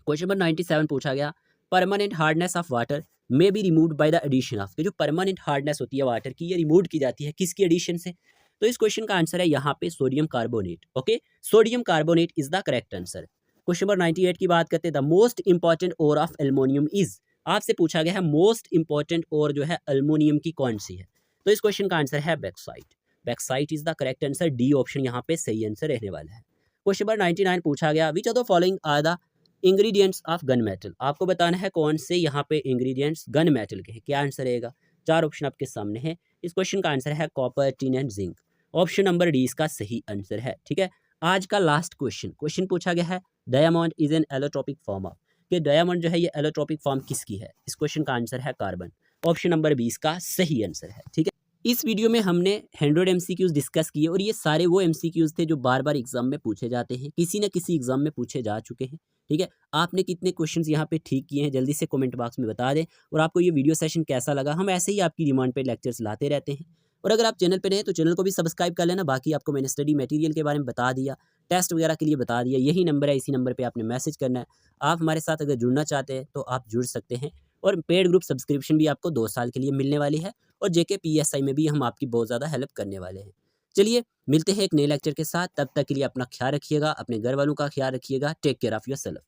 A: क्वेश्चन नंबर 97 पूछा गया, permanent hardness of water may be removed by the addition of. जो परमानेंट हार्डनेस होती है वाटर की, ये रिमूव की जाती है किसकी एडिशन से? तो इस क्वेश्चन का आंसर है यहाँ पे sodium carbonate. Okay, sodium carbonate is the correct answer. Question number 98 की बात करते हैं। The most important ore of aluminium is. आपसे पूछा गया है मोस्ट इंपॉर्टेंट ओर जो है एल्युमिनियम की कौन सी है? तो इस क्वेश्चन का आंसर है bauxite. Bauxite is the correct answer. D option यहाँ पे सही आंसर रहने वाला है। क्वेश्चन नंबर 99 पूछा गया, which are the following are the ingredients of gun metal. आपको बताना है कौन से यहाँ पे इंग्रेडिएंट्स गन मेटल के हैं। क्या आंसर रहेगा? 4 ऑप्शन आपके सामने है। इस क्वेश्चन का आंसर है copper, tin and zinc. Option number D इसका सही आंसर है। ठीक है, आज का लास्ट क्वेश्चन पूछा गया है, diamond is an allotropic form of. कि डायमंड जो है ये एलोट्रोपिक फॉर्म किसकी है? इस क्वेश्चन का आंसर है कार्बन। ऑप्शन नंबर बी इसका सही आंसर है। ठीक है, इस वीडियो में हमने 100 MCQs डिस्कस किए और ये सारे वो MCQs थे जो बार बार एग्जाम में पूछे जाते हैं, किसी न किसी एग्जाम में पूछे जा चुके हैं। ठीक है, आपने कितने क्वेश्चंस यहाँ पे ठीक किए हैं जल्दी से कमेंट बॉक्स में बता दें। और आपको ये वीडियो सेशन कैसा लगा? हम ऐसे ही आपकी डिमांड पे लेक्चर्स लाते रहते हैं। और अगर आप चैनल पे नए तो चैनल को भी सब्सक्राइब कर लेना। बाकी आपको मैंने स्टडी मटेरियल के बारे में बता दिया, टेस्ट वगैरह के लिए बता दिया। यही नंबर है, इसी नंबर पर आपने मैसेज करना है। आप हमारे साथ अगर जुड़ना चाहते हैं तो आप जुड़ सकते हैं। और पेड ग्रुप सब्सक्रिप्शन भी आपको 2 साल के लिए मिलने वाली है। और JK PSI में भी हम आपकी बहुत ज़्यादा हेल्प करने वाले हैं। चलिए मिलते हैं एक नए लेक्चर के साथ। तब तक के लिए अपना ख्याल रखिएगा, अपने घर वालों का ख्याल रखिएगा। Take care of yourself.